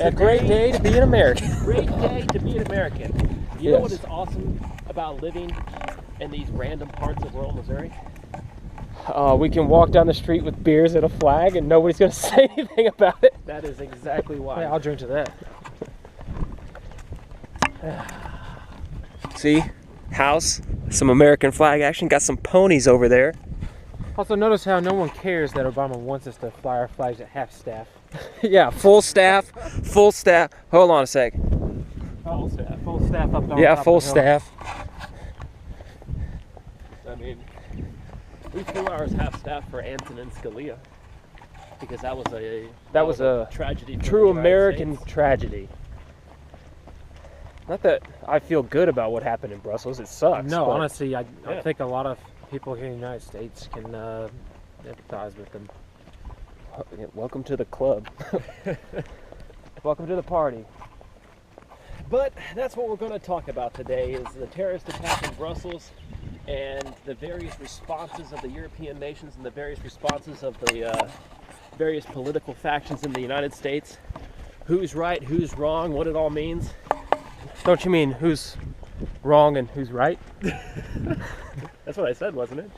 a great day to be an American. Great day to be an American. You Yes. know what is awesome about living in these random parts of rural Missouri? We can walk down the street with beers and a flag and nobody's going to say anything about it. That is exactly why. Yeah, I'll drink to that. See? House. Some American flag action. Got some ponies over there. Also, notice how no one cares that Obama wants us to fly our flags at half staff. Yeah, full staff. Full staff. Hold on a sec. Full staff up on Yeah, top full of the hill. staff. I mean, we flew ours half staff for Anson and Scalia because that was a tragedy. For True the United American States. tragedy. Not that I feel good about what happened in Brussels. It sucks. No, but honestly, I Yeah. think a lot of people here in the United States can empathize with them. Welcome to the club. Welcome to the party. But that's what we're going to talk about today: is the terrorist attack in Brussels and the various responses of the European nations and the various responses of the various political factions in the United States. Who's right? Who's wrong? What it all means. Don't you mean who's wrong and who's right? That's what I said, wasn't it?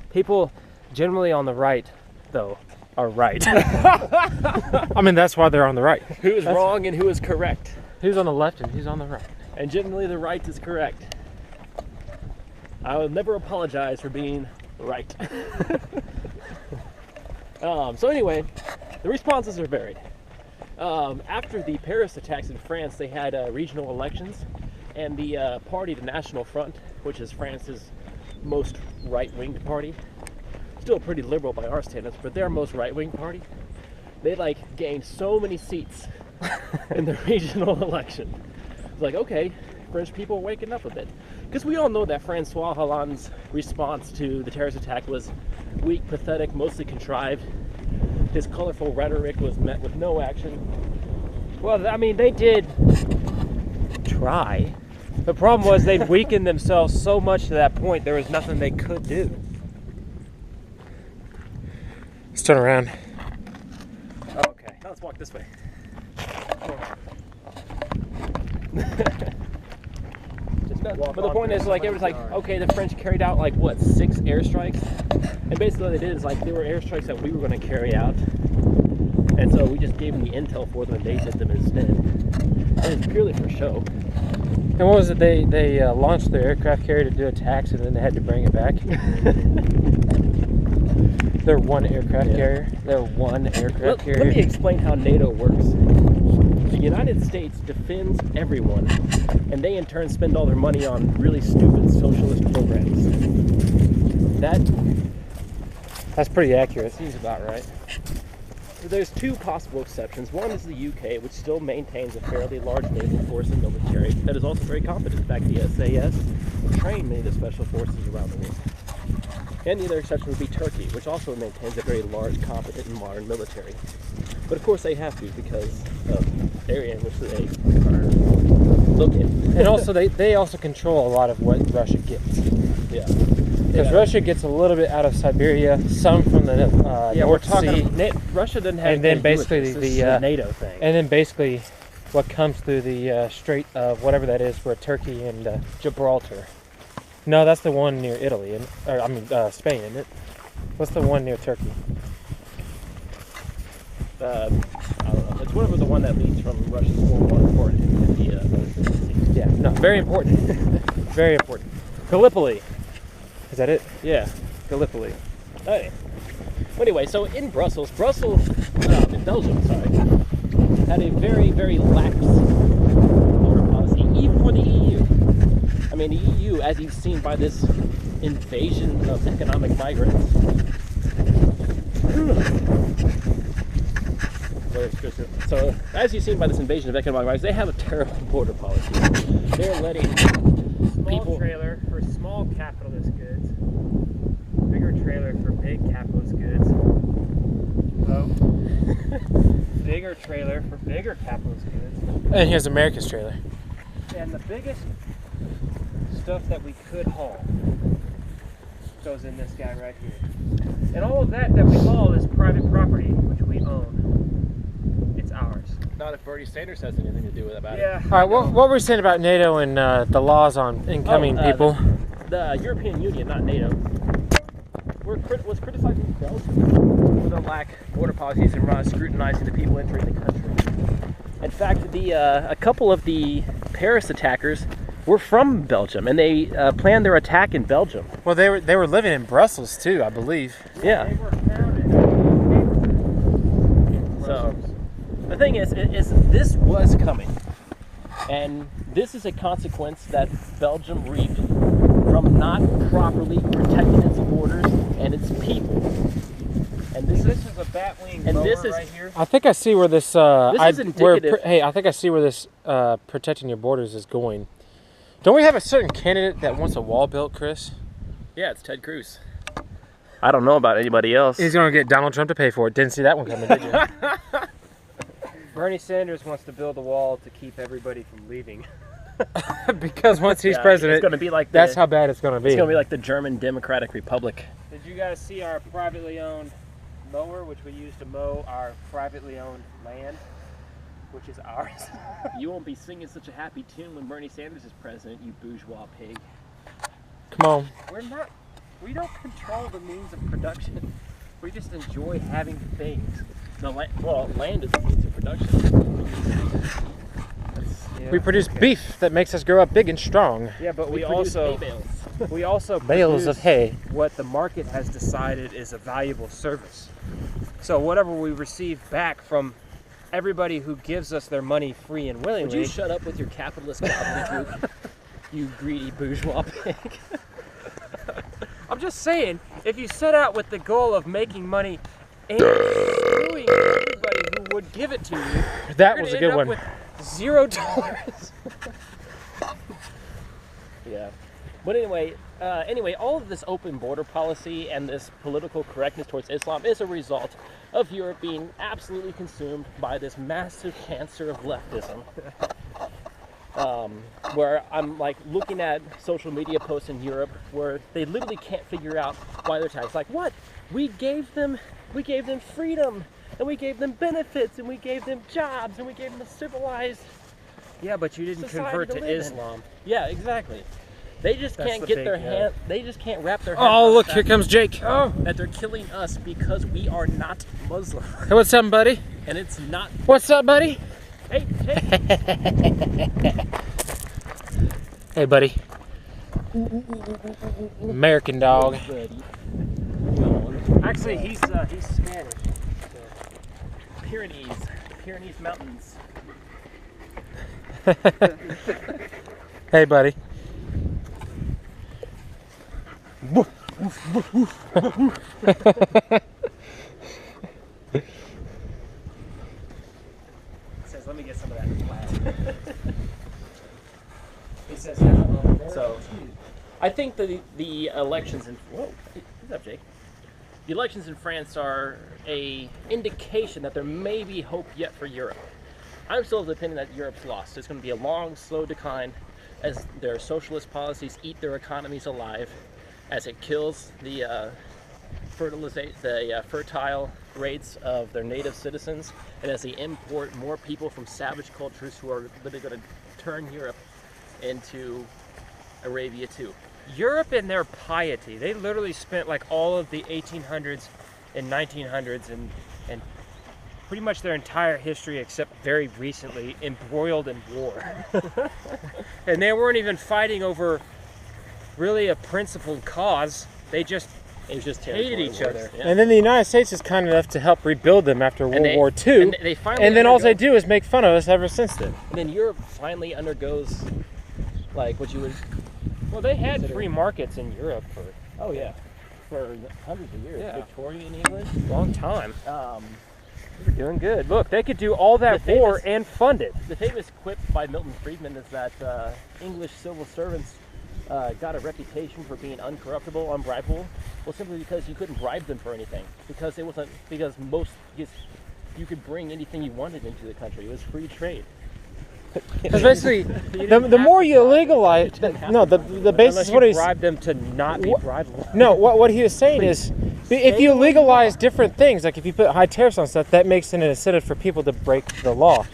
People generally on the right, though, are right. I mean, that's why they're on the right. Who is wrong and who is correct? Who's on the left and who's on the right? And generally the right is correct. I will never apologize for being right. So anyway, the responses are varied. After the Paris attacks in France, they had regional elections, and the party, the National Front, which is France's most right-winged party, still pretty liberal by our standards, but their most right-wing party, they gained so many seats in the regional election. It's like, okay, French people are waking up a bit. Because we all know that Francois Hollande's response to the terrorist attack was weak, pathetic, mostly contrived. His colorful rhetoric was met with no action. Well, I mean, they did try. The problem was they'd weakened themselves so much to that point, there was nothing they could do. Let's turn around. Okay, now let's walk this way. But the point is, it was okay, the French carried out 6 airstrikes, and basically what they did is they were airstrikes that we were going to carry out, and so we just gave them the intel for them, and they did them instead. And it's purely for show. And what was it? They launched their aircraft carrier to do attacks, and then they had to bring it back. They're one aircraft carrier. They're one aircraft carrier. Let me explain how NATO works. The United States defends everyone, and they in turn spend all their money on really stupid socialist programs. That's pretty accurate. Seems about right. There's 2 possible exceptions. One is the UK, which still maintains a fairly large naval force and military that is also very competent. In fact, the SAS train many of the special forces around the world. And the other exception would be Turkey, which also maintains a very large, competent, and modern military. But of course they have to because of the area in which they are located. And also, they also control a lot of what Russia gets. Yeah. Because Russia gets a little bit out of Siberia, some from the North Sea, Russia doesn't have and then anything to do basically with this. This is a the NATO thing. and then basically what comes through the Strait of whatever that is for Turkey and Gibraltar. no, that's the one near Italy, Spain, isn't it? What's the one near Turkey? I don't know. It's whatever the one that leads from Russia's water port into the Sea. Yeah, no, very important, very important. Gallipoli. Is that it? Yeah, Gallipoli. Okay. Anyway, so in Brussels, in Belgium, had a very, very lax border policy, even for the EU. I mean, the EU, as you've seen by this invasion of economic migrants. So, as you've seen by this invasion of economic migrants, they have a terrible border policy. They're letting Small trailer for small capitalist goods. Bigger trailer for big capitalist goods. Oh. Bigger trailer for bigger capitalist goods. And here's America's trailer. And the biggest stuff that we could haul goes in this guy right here. And all of that we haul is private property, which we own. It's ours. Not if Bernie Sanders has anything to do with about it. Yeah. All right, what were we saying about NATO and the laws on incoming people? The European Union, not NATO, was criticizing Belgium for the lack of border policies and scrutinizing the people entering the country. In fact, a couple of the Paris attackers were from Belgium, and they planned their attack in Belgium. Well, they were living in Brussels too, I believe. Yeah. They were founded. So the thing is this was coming, and this is a consequence that Belgium reaped from not properly protecting its borders and its people. And this is a batwing and mower this is right here. I think I see where this. is indicative. Hey, I think I see where this protecting your borders is going. Don't we have a certain candidate that wants a wall built, Chris? Yeah, it's Ted Cruz. I don't know about anybody else. He's going to get Donald Trump to pay for it. Didn't see that one coming, did you? Bernie Sanders wants to build a wall to keep everybody from leaving. Because once he's Yeah, president, it's going to be like that's how bad it's going to be. it's going to be like the German Democratic Republic. Did you guys see our privately owned mower, which we use to mow our privately owned land, which is ours? You won't be singing such a happy tune when Bernie Sanders is president, you bourgeois pig. Come on. We don't control the means of production. We just enjoy having things. Land is a means of production. Yeah. We produce beef that makes us grow up big and strong. Yeah, but we produce also hay bales. we also Bales of produce hay. what the market has decided is a valuable service. So whatever we receive back from everybody who gives us their money free and Would willingly. you shut up with your capitalist gobbledygook, you greedy bourgeois pig? I'm just saying, if you set out with the goal of making money and screwing everybody who would give it to you, That you're was a gonna good end one. up with $0. Yeah. But anyway, all of this open border policy and this political correctness towards Islam is a result of Europe being absolutely consumed by this massive cancer of leftism. Where I'm like looking at social media posts in Europe where they literally can't figure out why they're taxed. Like, what? We gave them freedom, and we gave them benefits, and we gave them jobs, and we gave them a civilized. Yeah, but you didn't Society convert to to live in. Islam. Yeah, exactly. They just That's can't the get big, their hand. They just can't wrap their. head Oh, around look, the here fact comes Jake. Oh, that they're killing us because we are not Muslim, hey, what's up, buddy? and it's not. What's up, buddy? Hey, Hey, buddy. American dog. buddy. Actually, he's Spanish. Pyrenees Mountains. Hey, buddy. Says, let me get some of that flat. He says, So, I think the elections in what's up, Jake? The elections in France are a indication that there may be hope yet for Europe. I'm still of the opinion that Europe's lost. It's going to be a long, slow decline as their socialist policies eat their economies alive, as it kills the fertile rates of their native citizens, and as they import more people from savage cultures who are literally going to turn Europe into Arabia too. Europe and their piety, they literally spent like all of the 1800s and 1900s and pretty much their entire history except very recently embroiled in war. And they weren't even fighting over really a principled cause. They just It was just hated territory each wars. other. Yeah. And then the United States is kind enough to help rebuild them after World War II. And they finally And then all undergo- they do is make fun of us ever since then. And then Europe finally undergoes, like, what you would. well, they had Consider- free markets in Europe for Oh yeah, for hundreds of years. Yeah. Victorian England. a long time. Um, They were doing good. Look, they could do all that The war famous- and fund it. the famous quip by Milton Friedman is that English civil servants got a reputation for being uncorruptible, unbribable. Well, simply because you couldn't bribe them for anything, because it wasn't you could bring anything you wanted into the country. It was free trade. Because basically, didn't the have more to you bribe them. legalize, the basis Unless of you what he's bribe them to not be What- bribable. no, what he was saying is, if you legalize different things, like if you put high tariffs on stuff, that makes it an incentive for people to break the law.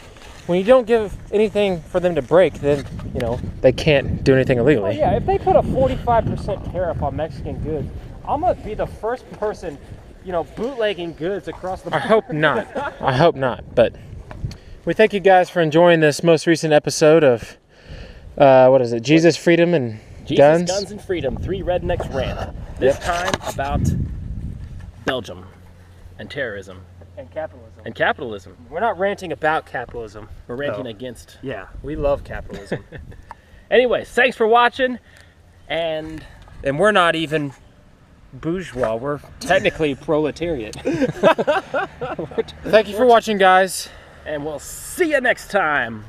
when you don't give anything for them to break, then, you know, they can't do anything illegally. Oh, yeah, if they put a 45% tariff on Mexican goods, I'm going to be the first person, you know, bootlegging goods across the I border. hope not. I hope not. But we thank you guys for enjoying this most recent episode of, what is it, Jesus, Freedom, and Jesus, Guns? Guns and Freedom, 3 rednecks rant. This time about Belgium and terrorism And capitalism. and capitalism. We're not ranting about capitalism. We're ranting No. against. Yeah, we love capitalism. Anyways, thanks for watching, and And we're not even bourgeois. We're technically proletariat. Thank you for watching, guys. And we'll see you next time.